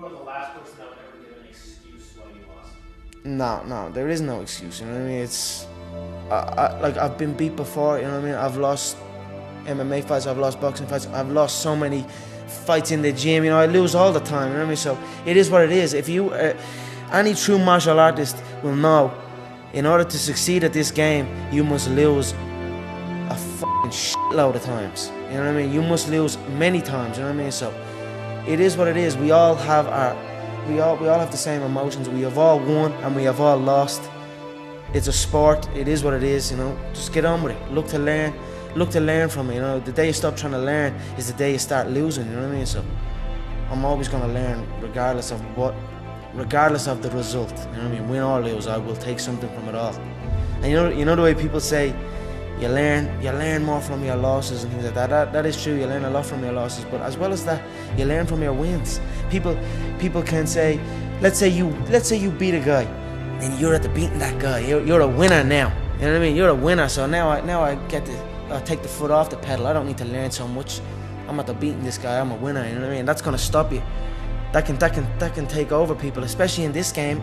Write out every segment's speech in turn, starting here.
You are the last person that would ever give an excuse why you lost. No, there is no excuse. You know what I mean? It's like I've been beat before. You know what I mean? I've lost MMA fights. I've lost boxing fights. I've lost so many fights in the gym. You know, I lose all the time. You know what I mean? So it is what it is. If you, any true martial artist will know, in order to succeed at this game, you must lose a fucking shitload of times. You know what I mean? You must lose many times. You know what I mean? So it is what it is. We all have we all have the same emotions. We have all won and we have all lost. It's a sport. It is what it is. You know, just get on with it. Look to learn from it. You know, the day you stop trying to learn is the day you start losing. You know what I mean? So I'm always going to learn, regardless of the result. You know what I mean? Win or lose, I will take something from it all. And you know the way people say you learn more from your losses and things like that. That is true. You learn a lot from your losses, but as well as that, you learn from your wins. People can say, let's say you beat a guy, and you're at the beating that guy. You're a winner now. You know what I mean? You're a winner. So now I get to take the foot off the pedal. I don't need to learn so much. I'm at the beating this guy. I'm a winner. You know what I mean? That's gonna stop you. That can take over people, especially in this game.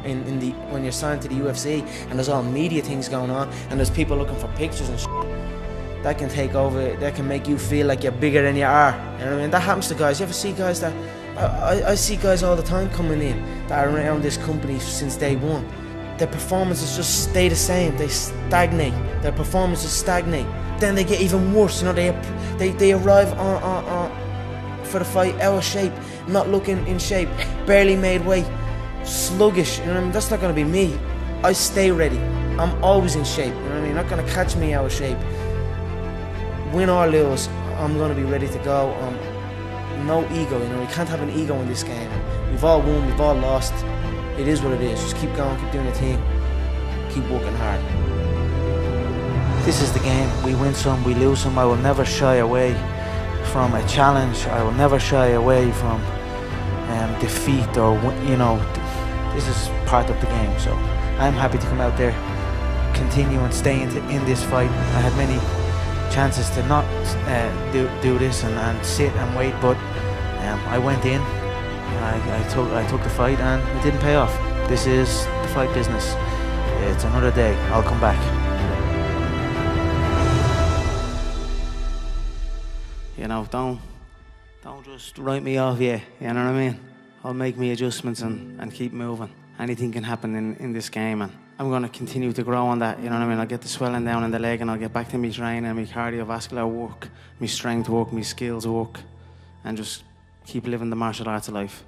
When you're signed to the UFC and there's all media things going on and there's people looking for pictures and shit. That can take over. That can make you feel like you're bigger than you are. You know what I mean? That happens to guys. You ever see guys that I see guys all the time coming in that are around this company since day one. Their performances just stay the same. They stagnate. Their performances stagnate. Then they get even worse. You know, they arrive on for the fight out of shape, not looking in shape, barely made weight, sluggish. You know what I mean? That's not going to be me. I stay ready. I'm always in shape. You know what I mean? You're not going to catch me out of shape. Win or lose, I'm going to be ready to go. No ego. You know, you can't have an ego in this game. We've all won. We've all lost. It is what it is. Just keep going, keep doing your thing, keep working hard. This is the game. We win some, we lose some. I will never shy away from a challenge. I will never shy away from defeat or, you know, this is part of the game. So I'm happy to come out there, continue and stay in this fight. I had many chances to not do this and sit and wait, but I went in. I took the fight and it didn't pay off. This is the fight business. It's another day. I'll come back. You know, don't just write me off yet. You know what I mean? I'll make me adjustments and keep moving. Anything can happen in this game, and I'm going to continue to grow on that. You know what I mean? I'll get the swelling down in the leg and I'll get back to me training, my cardiovascular work, my strength work, my skills work, and just keep living the martial arts life.